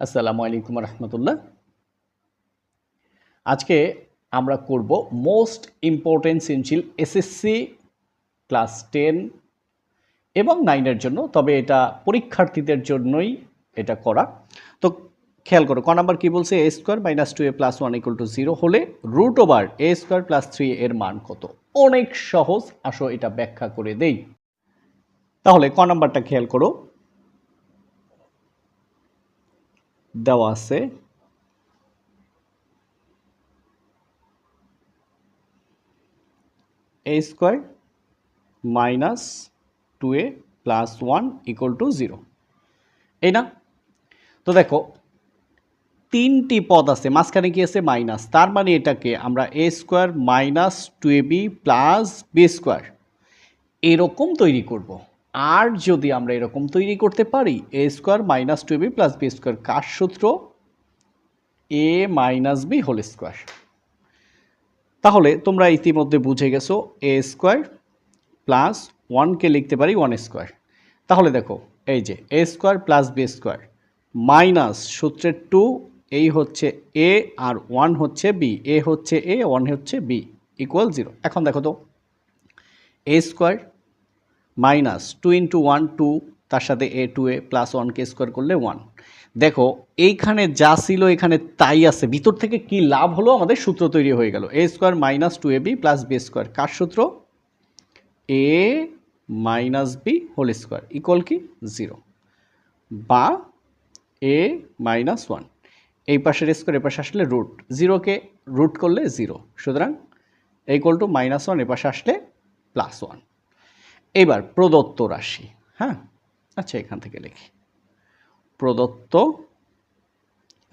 আসসালামু আলাইকুম রহমতুল্লাহ। আজকে আমরা করব মোস্ট ইম্পর্টেন্ট সৃজনশীল এসএসসি ক্লাস 10 এবং 9 এর জন্য, তবে এটা পরীক্ষার্থীদের জন্যই এটা করা। তো খেয়াল করো, ক নাম্বার কি বলছে, a square minus 2a plus 1 equal to 0 হলে root over a square plus 3 এর মান কত? অনেক সহজ, আসো এটা ব্যাখ্যা করে দেই। তাহলে ক নাম্বারটা খেয়াল করো, দেওয়া আছে a square minus 2a plus 1 equal to 0, এই না? তো দেখো তিনটি পদ আছে, মাঝখানে কি আছে? মাইনাস, তার মানে এটাকে আমরা a square minus 2ab plus b square এরকম তৈরি করব। আর যদি আমরা এরকম তৈরি করতে পারি, a square minus 2ab plus b square, কার সূত্র? a minus b whole square. তাহলে তোমরা ইতিমধ্যে বুঝে গেছো a স্কোয়ার প্লাস 1কে লিখতে পারি 1 স্কোয়ার। তাহলে দেখো এই যে a square plus b square minus সূত্রের 2, এই হচ্ছে a আর 1 হচ্ছে b, a হচ্ছে a 1 হচ্ছে b ইকুয়াল 0। এখন দেখো তো a স্কোয়ার মাইনাস 2 ইন্টু 1 2, তার সাথে a 2a প্লাস 1কে স্কোয়ার করলে 1। দেখো এইখানে যা ছিল এখানে তাই আছে, ভিতর থেকে কি লাভ হলো? আমাদের সূত্র তৈরি হয়ে গেল, a square minus 2ab plus b square, কার সূত্র? a minus B whole square equal কি 0, বা a মাইনাস 1। এই পাশের স্কোয়ার এ পাশে আসলে রুট, 0কে রুট করলে 0, সুতরাং ইকুয়াল টু মাইনাস 1 এ পাশে আসলে প্লাস 1। এবার প্রদত্ত রাশি, হ্যাঁ আচ্ছা এখান থেকে লিখি, প্রদত্ত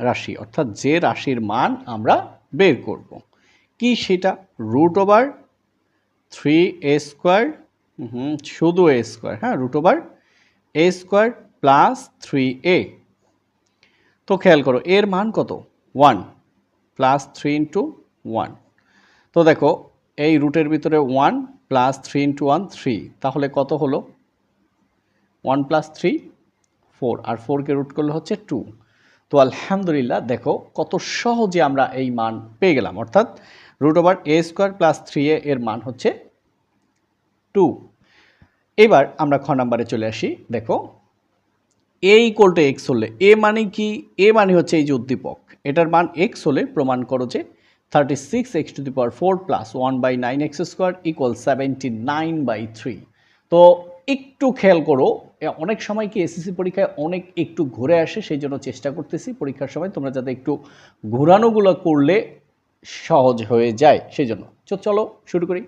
রাশি অর্থাৎ যে রাশির মান আমরা বের করব কি সেটা? রুট ওভার 3a স্কোয়ার, শুধু a স্কোয়ার, হ্যাঁ root over a square plus 3a। তো খেয়াল করো এর মান কত? 1 প্লাস 3 ইন্টু 1। তো দেখো এই রুটের ভিতরে 1 প্লাস 3 ইন্টু 1 3, তাহলে কত হলো? 1 প্লাস 3 4, আর 4কে রুট করলে হচ্ছে 2। তো আলহামদুলিল্লাহ দেখো কত সহজে আমরা এই মান পেয়ে গেলাম, অর্থাৎ root over a square plus 3a এর মান হচ্ছে 2। এবার আমরা খ নাম্বারে চলে আসি। দেখো a ইকুয়াল টু এক্স হলে, a মানে কি? a মানে হচ্ছে এই যে উদ্দীপক, এটার মান x হলে প্রমাণ করো যে 36x⁴ plus 1/9x square equal 79/3। তো একটু খেয়াল করো, অনেক সময় কি এসএসসি পরীক্ষায় অনেক একটু ঘুরে আসে, সেই জন্য চেষ্টা করতেছি পরীক্ষার সময় তোমরা যাতে একটু ঘোরানোগুলো করলে সহজ হয়ে যায়, সেই জন্য। চলো শুরু করি।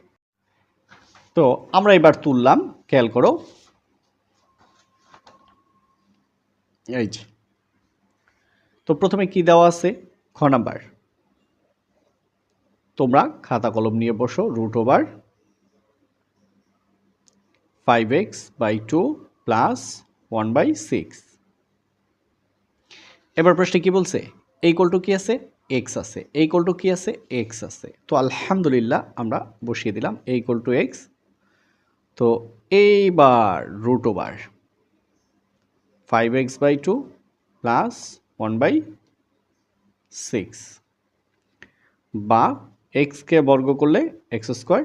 তো আমরা এবার তুললাম, খেয়াল করো এই যে, তো প্রথমে কি দেওয়া আছে? খ নাম্বার, তোমরা খাতা কলম নিয়ে বসো, রুট ওভার 5x/2 প্লাস 1/6। এবার প্রশ্নে কি বলছে? এই ইকুয়াল টু কি আছে? x আছে। এই ইকুয়াল টু কি আছে? x আছে। তো আলহামদুলিল্লাহ আমরা বসিয়ে দিলাম a ইকুয়াল টু x। তো এইবার রুট ওভার 5x/2 প্লাস 1/6, বা এক্সকে বর্গ করলে এক্স স্কোয়ার,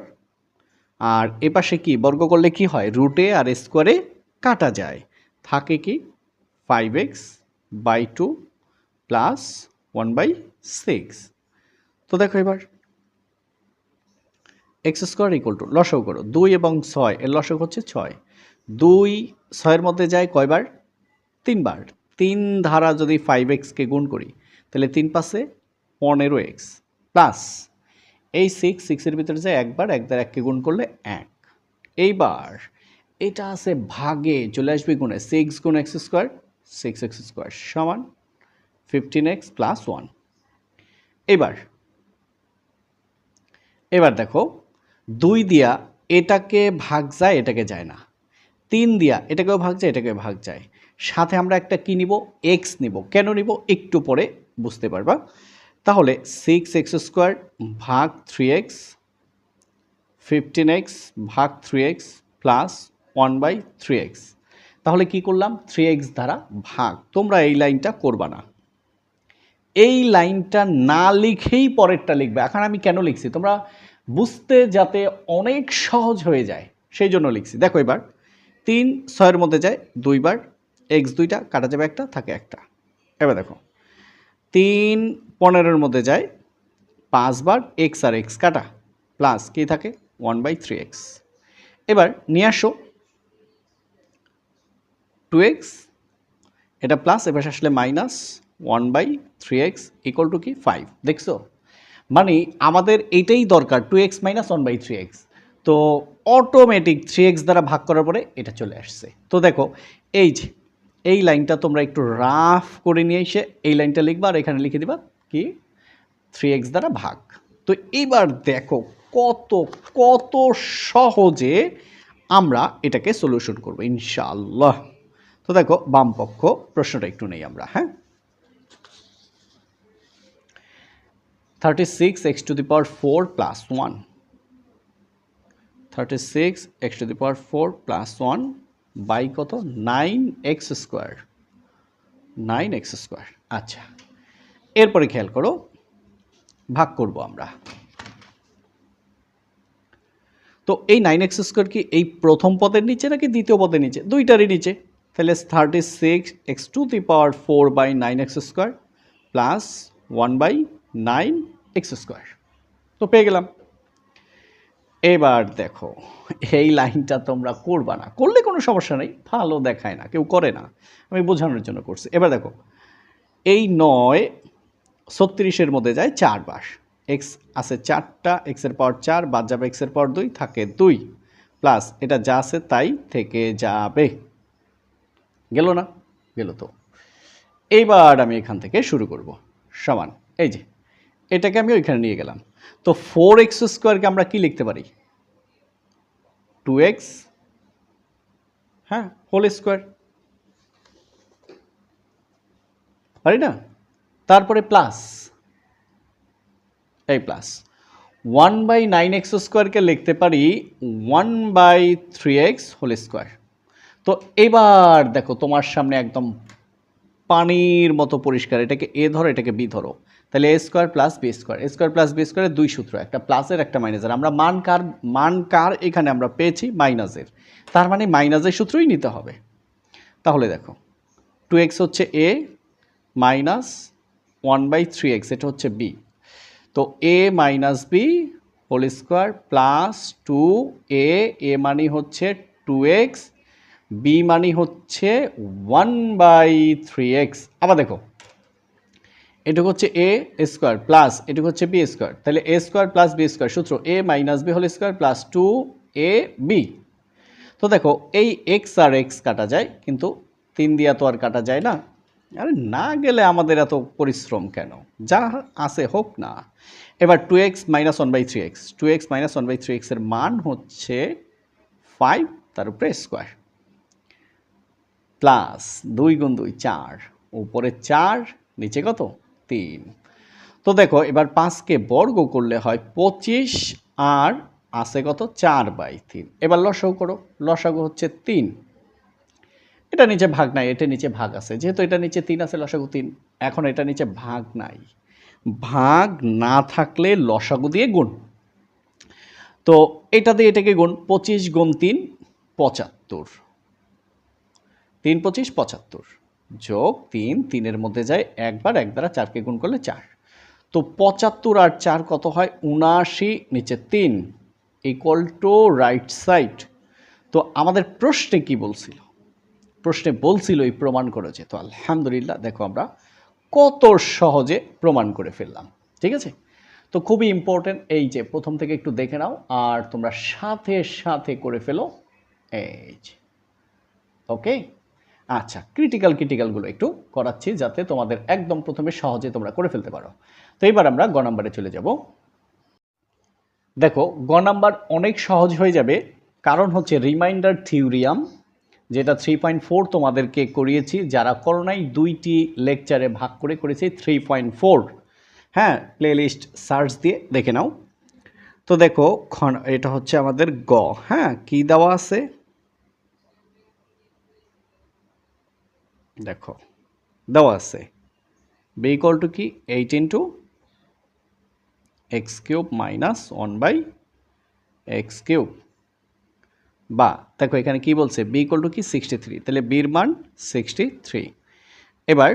আর এ পাশে কি বর্গ করলে কি হয়? রুটে আর স্কোয়ারে কাটা যায়, থাকে কি 5x/2 প্লাস 1/6। তো দেখো এবার এক্স স্কোয়ার ইকুয়াল টু, লসাগু করো 2 এবং 6, এর লসাগু হচ্ছে 6। 2 6-এর মধ্যে যায় কয়বার? 3 বার। 3 ধারা যদি 5xকে গুণ করি তাহলে 3 পাশে 15x প্লাস এই 6-6-এর ভিতরে যায় একবার, 1 দ্বারা 1কে গুণ করলে 1। এইবার এটা আছে ভাগে, চলে আসবে গুণে, 6 গুণ এক্স স্কোয়ার 6x স্কোয়ার সমান 15x প্লাস 1। এবার দেখো 2 দিয়া এটাকে ভাগ যায়, এটাকে যায় না। 3 দিয়া এটাকেও ভাগ যায়, এটাকেও ভাগ যায়। সাথে আমরা একটা কি নিব? এক্স নিব। কেন নিব একটু পরে বুঝতে পারবা। তাহলে 6x স্কোয়ার ভাগ 3x, 15x ভাগ 3x প্লাস 1/3x। তাহলে কি করলাম? 3x দ্বারা ভাগ। তোমরা এই লাইনটা করবা না, এই লাইনটা না লিখেই পরেরটা লিখবে। এখন আমি কেন লিখছি তোমরা বুঝতে যাতে অনেক সহজ হয়ে যায় সেই জন্য লিখছি। দেখো এবার 3 6-এর মধ্যে যায় 2 বার, এক্স 2টা কাটা যাবে একটা, থাকে একটা। এবার দেখো 3 15-এর মধ্যে যায় 5 বার, এক্স আর এক্স কাটা, প্লাস কি থাকে 1/3x। এবার নিয়ে আসো 2x, এটা প্লাস এবার আসলে মাইনাস 1/3x ইকুয়াল টু কি 5। দেখছো, মানে আমাদের এটাই দরকার 2x মাইনাস 1/3x। তো অটোমেটিক 3x দ্বারা ভাগ করার পরে এটা চলে আসছে। তো দেখো এই যে এই লাইনটা তোমরা একটু রাফ করে নিয়ে এসে এই লাইনটা লিখবা আর এখানে লিখে দিবা কি 3x দ্বারা ভাগ। তো এবার দেখো কত কত সহজে আমরা এটাকে সলিউশন করব ইনশাআল্লাহ। তো দেখো বাম পক্ষ প্রশ্নটা একটু নেই আমরা, হ্যাঁ। 36x to the power 4 plus 1, 36x to the power 4 plus 1 by কত 9x স্কোয়ার, 9x স্কোয়ার। আচ্ছা এরপরে খেয়াল করো ভাগ করব আমরা। তো এই 9x স্কোয়ার কি এই প্রথম পদের নিচে নাকি দ্বিতীয় পদের নিচে? দুইটারই নিচে। তাহলে 36x to the power 4 by 9x square plus 1/9x square. তো পেয়ে গেলাম। এবার দেখো এই লাইনটা তোমরা করবা না, করলে কোনো সমস্যা নেই, ভালো দেখায় না, কেউ করে না, আমি বোঝানোর জন্য করছি। এবার দেখো এই 9 36-এর মধ্যে যায় 4 বার, এক্স আছে 4টা, এক্সের পাওয়ার 4 বাদ যাবে এক্সের পাওয়ার 2 থাকে 2 প্লাস এটা যা আছে তাই থেকে যাবে। গেল না? গেল। তো এইবার আমি এখান থেকে শুরু করব সমান এই যে এটাকে আমি ওইখানে নিয়ে গেলাম। তো 4x স্কোয়ারকে আমরা কি লিখতে পারি 2x, হ্যাঁ, হোল স্কোয়ার, পারি না? তারপরে প্লাস এই প্লাস 1/9x স্কোয়ারকে লিখতে পারি 1/3x হোল স্কোয়ার। তো এবার দেখো তোমার সামনে একদম পানির মতো পরিষ্কার, এটাকে এ ধরো এটাকে বি ধরো, তাহলে A square plus B square, A square plus B স্কোয়ারের দুই সূত্র, একটা প্লাসের একটা মাইনাসের। আমরা মান কার এখানে আমরা পেয়েছি মাইনাসের, তার মানে মাইনাসের সূত্রই নিতে হবে। তাহলে দেখো 2x হচ্ছে এ মাইনাস 1/3x, এটা হচ্ছে বি। তো A minus B whole square plus 2a, A মানে হচ্ছে 2x, বি মানে হচ্ছে 1/3x। আবার দেখো এটুকু হচ্ছে এ স্কোয়ার প্লাস এটুকু হচ্ছে বি স্কোয়ার, তাহলে A square plus B square সূত্র A minus B whole square plus 2ab। তো দেখো এই এক্স আর এক্স কাটা যায়, কিন্তু 3 দিয়া তো আর কাটা যায় না। আরে না গেলে আমাদের এত পরিশ্রম কেন, যা আছে হোক না। এবার 2x minus 1/3x, 2x minus 1/3x এর মান হচ্ছে 5, তার উপরে স্কোয়ার প্লাস 2 গুণ 2 4, উপরে 4 নিচে কত 3। তো দেখো এবার 5কে বর্গ করলে হয় 25 আর আছে কত 4/3। এবার লসাগু করো, লসাগু হচ্ছে 3, এটা নিচে ভাগ নাই, এটা নিচে ভাগ আছে, যেহেতু এটা নিচে 3 আছে লসাগু 3। এখন এটা নিচে ভাগ নাই, ভাগ না থাকলে লসাগু দিয়ে গুণ। তো এটা দিয়ে এটাকে গুণ, 25 গুণ 3 75, 3 25 75 যোগ 3, 3-এর মধ্যে যায় একবার, এক দ্বারা 4কে গুণ করলে 4। তো 75 আর 4 কত হয় 79, নিচে 3 ইকুয়াল টু রাইট সাইড। তো আমাদের প্রশ্নে কি বলছিল, প্রশ্নে বলছিল এই প্রমাণ করেছে। তো আলহামদুলিল্লাহ দেখো আমরা কত সহজে প্রমাণ করে ফেললাম। ঠিক আছে, তো খুবই ইম্পর্টেন্ট, এই যে প্রথম থেকে একটু দেখে নাও আর তোমরা সাথে সাথে করে ফেলো এই যে। ওকে, আচ্ছা ক্রিটিক্যালগুলো একটু করাচ্ছি যাতে তোমাদের একদম প্রথমে সহজে তোমরা করে ফেলতে পারো। তো এবার আমরা গ নাম্বারে চলে যাব। দেখো গ নাম্বার অনেক সহজ হয়ে যাবে, কারণ হচ্ছে রিমাইন্ডার থিওরিয়াম, যেটা 3.4 তোমাদেরকে করিয়েছি, যারা করোনায় 2টি লেকচারে ভাগ করে করেছি 3.4। হ্যাঁ, প্লেলিস্ট সার্চ দিয়ে দেখে নাও। তো দেখো এটা হচ্ছে আমাদের গ, হ্যাঁ, কি দেওয়া আছে দেখো, দেওয়া আছে বি ইকুয়াল টু কি 8 into x cube minus 1/x cube, বা দেখো এখানে কি বলছে বি ইকুয়াল টু কি 63, তাহলে বির মান 63। এবার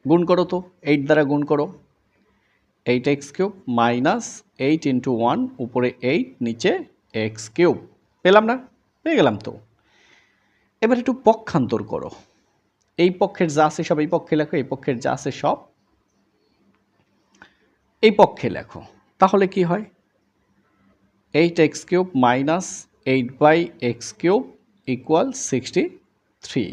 গুণ করো তো, 8 দ্বারা গুণ করো, 8x³ মাইনাস 8 ইন্টু 1 উপরে 8 নিচে x³ পেলাম না? পেয়ে গেলাম তো। এবার একটু পক্ষান্তর করো, এই পক্ষের যা আছে সব এই পক্ষে লেখো, এই পক্ষের যা আছে সব এই পক্ষে লেখো, তাহলে কি হয় 8x³ মাইনাস 8/x³ ইকুয়াল 63,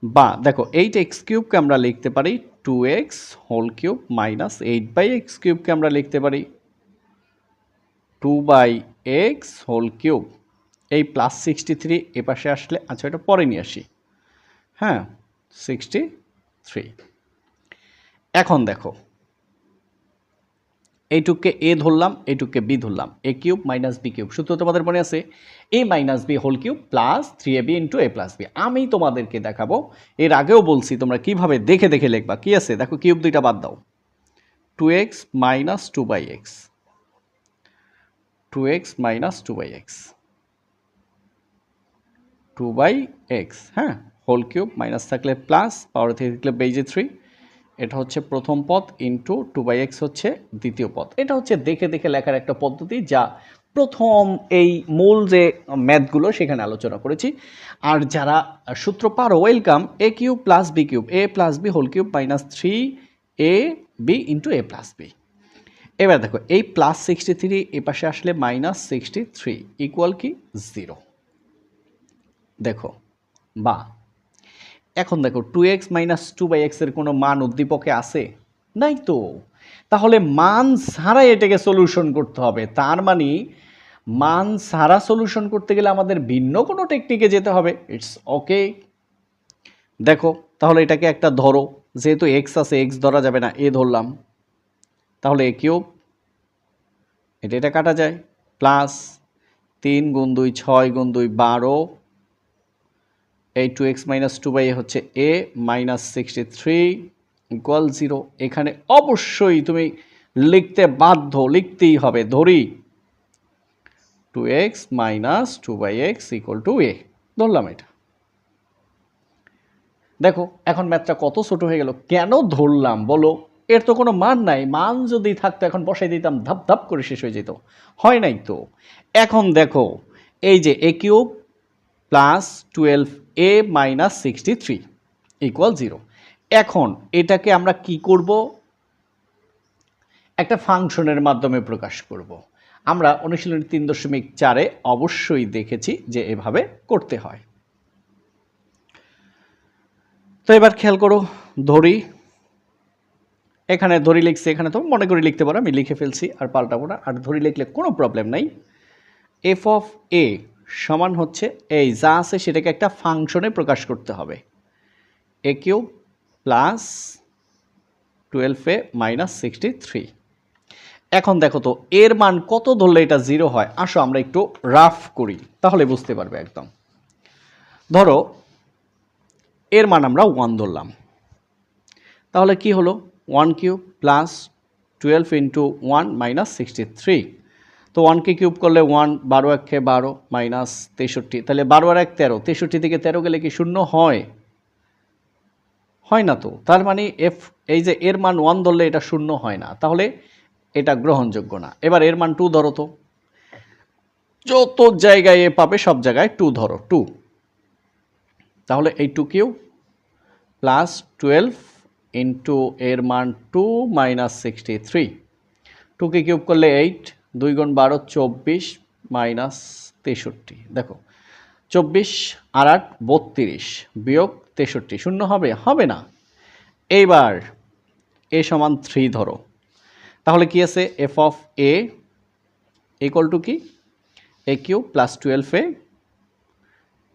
বা দেখো 8x³ আমরা লিখতে পারি 2x whole cube minus 8/x³ আমরা লিখতে পারি 2/x হোল কিউব। এই প্লাস 63 এ পাশে আসলে, আচ্ছা এটা পরে নিয়ে আসি, হ্যাঁ 63। এখন দেখো এইটুককে এ ধরলাম, এইটুককে বি ধরলাম, A cube minus B cube, সূত্র তোমাদের মনে আছে A minus B whole cube plus 3ab into A plus B. আমি তোমাদেরকে দেখাবো, এর আগেও বলছি তোমরা কিভাবে দেখে দেখে লিখবা। কি আছে দেখো, কিউব দুইটা বাদ দাও, 2x minus 2/x, 2x minus 2/x, 2/x, হ্যাঁ হোল কিউব মাইনাস থাকলে প্লাস, পাওয়ার থাকলে বেজে 3, এটা হচ্ছে প্রথম পদ ইন্টু 2/x হচ্ছে দ্বিতীয় পদ। এটা হচ্ছে দেখে দেখে লেখার একটা পদ্ধতি, যা প্রথম এই মূল যে ম্যাথগুলো সেখানে আলোচনা করেছি। আর যারা সূত্র পারো welcome, A cube plus B cube, A plus B whole cube minus 3ab into A plus B. এবার দেখো এই প্লাস 63 এ পাশে আসলে মাইনাস 63 ইকুয়াল কি 0। দেখো বা এখন দেখো 2x মাইনাস 2/x এর কোনো মান উদ্দীপকে আছে? নাই তো। তাহলে মান ছাড়াই এটাকে সলিউশন করতে হবে, তার মানে মান ছাড়া সলিউশন করতে গেলে আমাদের ভিন্ন কোনো টেকনিকে যেতে হবে। It's okay. দেখো তাহলে এটাকে একটা ধরো, যেহেতু x আছে x ধরা যাবে না, এ ধরলাম, তাহলে এ কিউব, এটা কাটা যায়, প্লাস 3 গুণ 2 6 গুণ 2 12, এই 2x মাইনাস 2/a হচ্ছে a মাইনাস 63 ইকুয়াল 0। এখানে অবশ্যই তুমি লিখতে বাধ্য, লিখতেই হবে, ধরি 2x minus 2/x equal to a, ধরলাম এটা। দেখো এখন ম্যাথটা কত ছোট হয়ে গেল। কেন ধরলাম বলো, এর তো কোনো মান নাই, মান যদি থাকতো এখন বসাই দিতাম, ধাপ ধাপ করে শেষ হয়ে যেত, হয় নাই তো। এখন দেখো এই যে a cube plus 12a minus 63 equal 0। এখন এটাকে আমরা কি করব, একটা ফাংশনের মাধ্যমে প্রকাশ করব। আমরা অনুশীলনী 3.4-এ অবশ্যই দেখেছি যে এভাবে করতে হয়। তো এবার খেয়াল করো, ধরি, এখানে ধরি লিখছি, এখানে তো মনে করে লিখতে পারো, আমি লিখে ফেলছি আর পাল্টাবো না, আর ধরি লিখলে কোনো প্রবলেম নাই। এফ অফ এ সমান হচ্ছে এই যা আছে সেটাকে একটা ফাংশনে প্রকাশ করতে হবে, এ কিউব প্লাস 12a মাইনাস 63। এখন দেখো তো এর মান কত ধরলে এটা 0 হয়, আসো আমরা একটু রাফ করি তাহলে বুঝতে পারবে একদম। ধরো এর মান আমরা 1 ধরলাম, তাহলে কি হলো 1 কিউব প্লাস 12 ইন্টু 1 মাইনাস 63। তো 1কে কিউব করলে 1, 12 একে 12 মাইনাস 63, তাহলে 12 আর 1 13, 63 থেকে 13 গেলে কি 0 হয়? হয় না তো। তার মানে এই যে এর মান 1 ধরলে এটা 0 হয় না, তাহলে এটা গ্রহণযোগ্য না। এবার এর মান 2 ধরো তো, যত জায়গায় এ পাবে সব জায়গায় 2 ধরো, 2, তাহলে এই 2 কিউব প্লাস 12 ইন্টু এর মান 2 মাইনাস 63, 2কে কিউব করলে 8, 2 গুণ 12 24 মাইনাস 63। দেখো 24 আর 8 32 বিয়োগ 63, 0 হবে? হবে না। এইবার এ সমান 3 ধরো, তাহলে কি আছে F of A equal to কি A cube plus 12a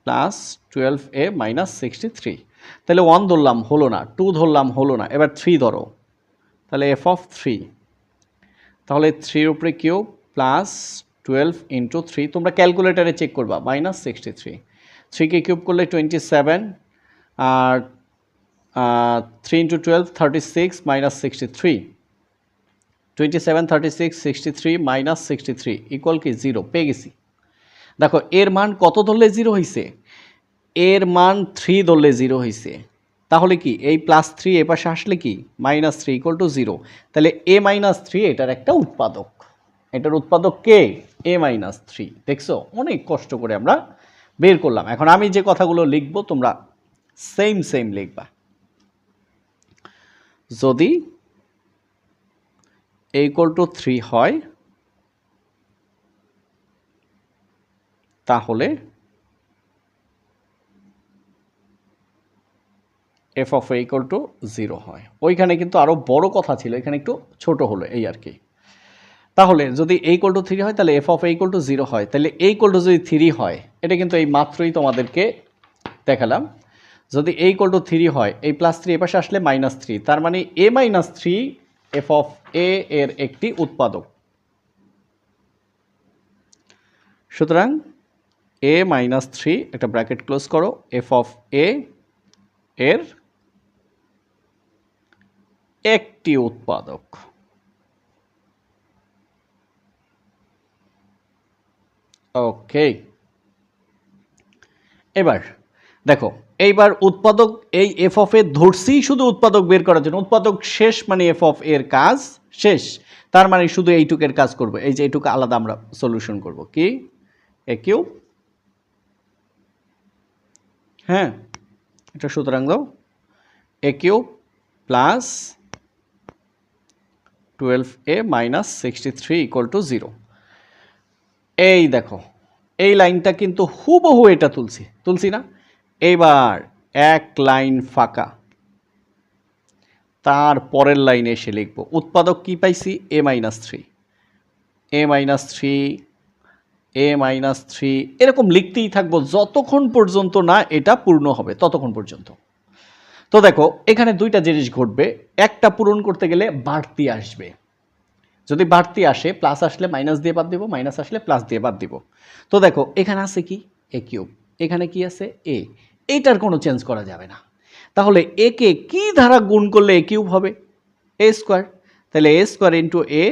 plus 12a minus 63। তাহলে 1 ধরলাম হলো না, 2 ধরলাম হলো না, এবার 3 ধরো, তাহলে এফ অফ 3, তাহলে 3 উপরে কিউব প্লাস 12 ইন্টু 3, তোমরা ক্যালকুলেটারে চেক করবা, মাইনাস 63। 3কে কিউব করলে 27 আর 3 into 12 36 minus 63 27 36 63 minus 63 ইকুয়াল কি 0 পেয়ে গেছি। দেখো এর মান কত ধরলে 0 হয়েছে, এর মান 3 ধরলে 0 হয়েছে, তাহলে কি এই +3 এ পাশে আসলে কি -3 ইকুয়াল টু 0, তাহলে a-3 এটার একটা উৎপাদক, এটার উৎপাদক কে a-3। দেখছো অনেক কষ্ট করে আমরা বের করলাম। এখন আমি যে কথাগুলো লিখবো তোমরা সেম লিখবা। যদি a ইকুয়াল টু 3 হয় তাহলে f of a equal to 0 হয়। ওইখানে কিন্তু আরো বড় কথা ছিল, এখানে একটু ছোট হলো এই আর কি। তাহলে যদি a ইকুয়াল টু 3 হয় তাহলে f of a equal to 0 হয়, তাহলে a ইকুয়াল টু যদি 3 হয়, এটা কিন্তু এই মাত্রই তোমাদেরকে দেখালাম, যদি a ইকুয়াল টু 3 হয় এই +3 এ পাশে আসলে -3, তার মানে a-3 f of a এর একটি উৎপাদক। সুতরাং a-3 একটা ব্র্যাকেট ক্লোজ করো, f of a এর একটি উৎপাদক। ওকে, এবার দেখো এইবার উৎপাদক এই f of a ধরছি শুধু উৎপাদক বের করার জন্য, উৎপাদক শেষ মানে f of a এর কাজ শেষ, তার মানে শুধু এইটুকের কাজ করব, এই যে এইটুকু আলাদা আমরা সলিউশন করব কি a কিউব, হ্যাঁ এটা সুতরাং দাও a cube plus 12a minus 63 equal to 0। এই দেখো এই লাইনটা কিন্তু হুবহু এটা তুলছি না, এইবার এক লাইন ফাঁকা, তার পরের লাইনে এসে লিখব উৎপাদক কি পাইছি a-3 এরকম লিখতেই থাকবো যতক্ষণ পর্যন্ত না এটা পূর্ণ হবে ততক্ষণ পর্যন্ত। তো দেখো এখানে দুইটা জিনিস ঘটবে, একটা পূরণ করতে গেলে বাড়তি আসবে, যদি বাড়তি আসে প্লাস আসলে মাইনাস দিয়ে বাদ দিব, মাইনাস আসলে প্লাস দিয়ে বাদ দিব। তো দেখো এখানে আছে কি a কিউব, এখানে কি আছে a, এইটার কোনো চেঞ্জ করা যাবে না, তাহলে a কে কি দ্বারা গুণ করলে a কিউব হবে a স্কোয়ার, তাহলে a square into a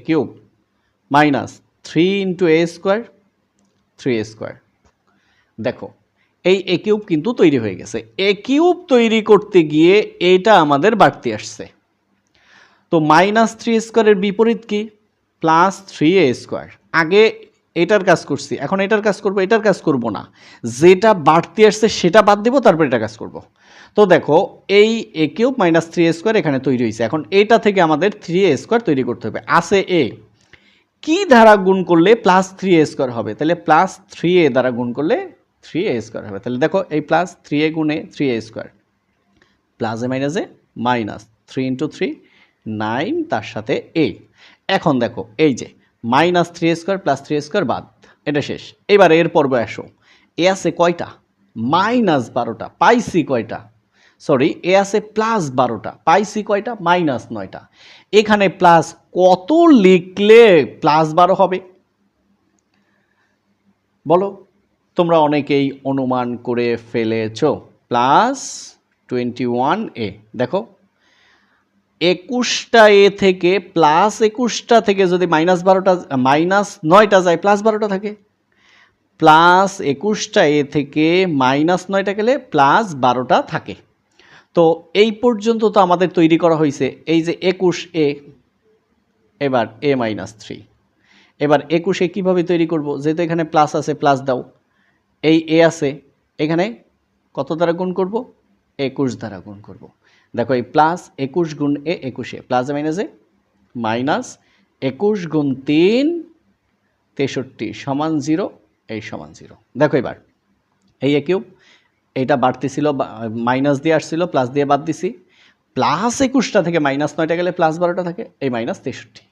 cube minus 3 into a square 3a square. দেখো এই a কিউব কিন্তু তৈরি হয়ে গেছে, a কিউব তৈরি করতে গিয়ে এটা আমাদের বাড়তি আসছে, তো -3 স্কোয়ারের বিপরীত কি +3a স্কোয়ার। আগে এটার কাজ করছি, এখন এটার কাজ করব, এটার কাজ করব না, যেটা বাড়তি আসছে সেটা বাদ দেব, তারপর এটা কাজ করব। তো দেখো এই a কিউব -3a স্কোয়ার এখানে তৈরি হয়েছে, এখন এটা থেকে আমাদের 3a স্কোয়ার তৈরি করতে হবে। আছে a, কি দ্বারা গুণ করলে +3a স্কোয়ার হবে, তাহলে +3a দ্বারা গুণ করলে 3a স্কোয়ার হবে। তাহলে দেখো এই +3a গুণে 3a স্কোয়ার, প্লাসে মাইনাসে মাইনাস 3 ইন্টু 3 9, তার সাথে a। এখন দেখো এই যে -3a square plus 3a square বাদ, এটা শেষ। এবার এর পর্বে আসো, এ আছে কয়টা -12টা, পাইছি কয়টা, সরি এ আছে +12টা, পাইছি কয়টা -9টা। এখানে প্লাস কত লিখলে +12 হবে বলো, তোমরা অনেকেই অনুমান করে ফেলেছো, +21a। দেখো 21টা এ থেকে +21টা থেকে যদি -12টা -9টা যায় +12টা থাকে, +21টা এ থেকে -9টা গেলে +12টা থাকে। তো এই পর্যন্ত তো আমাদের তৈরি করা হয়েছে এই যে 21a, এবার a-3, এবার 21a কীভাবে তৈরি করব, যেহেতু এখানে প্লাস আছে প্লাস দাও, এই a আছে এখানে কত দ্বারা গুণ করব 21 দ্বারা গুণ করব। দেখো এই +21 গুণ a 21, প্লাসে মাইনাসে মাইনাস 21 গুণ 3 63 সমান 0, এই সমান 0। দেখো এবার এই a কিউব, এইটা বাড়তি ছিল মাইনাস দিয়ে আসছিল, প্লাস দিয়ে বাদ দিছি, +21টা থেকে -9টা গেলে +12টা থাকে, এই -63।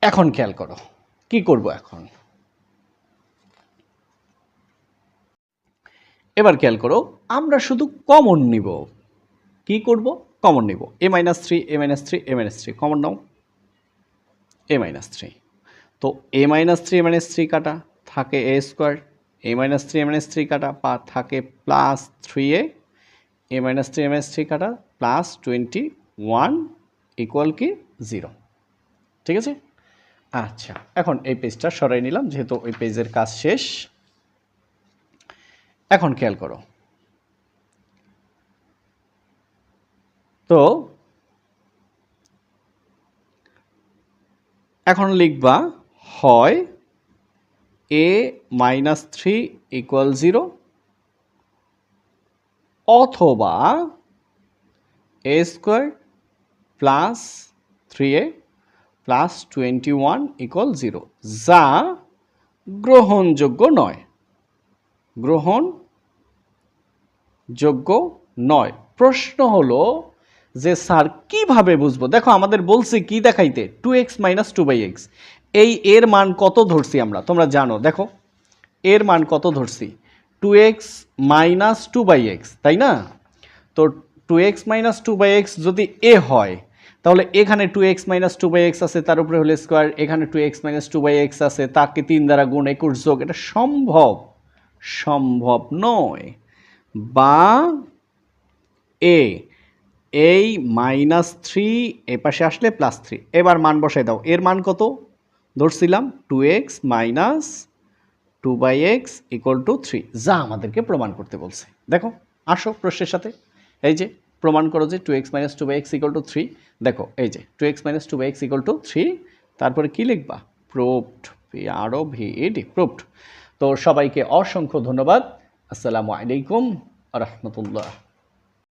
এখন খেয়াল করো কি করব, এখন এবার খেয়াল করো আমরা শুধু কমন নিব, কি করব কমন নিব, a-3 কমন নাও a-3, তো a-3 কাটা থাকে a স্কোয়ার, a-3 কাটা থাকে +3a a মাইনাস থ্রি কাটা প্লাস 21 ইকুয়াল কি 0। ঠিক আছে, আচ্ছা এখন এই পেজটা সরাই নিলাম যেহেতু ওই পেজের কাজ শেষ। এখন খেয়াল করো, তো এখন লিখবা হয় a মাইনাস থ্রি ইকুয়াল 0 অথবা a square plus 3a plus 21 equal 0, যা গ্রহণযোগ্য নয়। গ্রহণযোগ্য নয়। প্রশ্ন হলো যে স্যার কিভাবে বুঝবো? দেখো আমাদের বলছে কি দেখাইতে, 2x মাইনাস 2/x। এই এর মান কত ধরছি আমরা, তোমরা জানো। দেখো এর মান কত ধরছি, 2x মাইনাস 2/x, তাই না? তো 2x মাইনাস 2/x যদি এ হয় তাহলে এখানে 2x মাইনাস 2/x আছে, তার উপরে হলে স্কোয়ার, এখানে 2x মাইনাস 2/x আছে, তাকে 3 দ্বারা গুণ 21 যোগ। এটা সম্ভব নয়। বা এই মাইনাস 3 এ পাশে আসলে প্লাস 3, এবার মান বসাই দাও। এর মান কত ধরছিলাম, 2x minus 2/x equal to 3, যা আমাদেরকে প্রমাণ করতে বলছে। দেখো আসো প্রশ্নের সাথে, এই যে প্রমাণ করো যে 2x minus 2/x equal to 3। দেখো এই যে 2x minus 2/x equal to 3, তারপরে কি লিখবা, প্রুভড, PROVED, প্রুভড। তো সবাইকে অসংখ্য ধন্যবাদ। আসসালামু আলাইকুম রাহমাতুল্লাহ।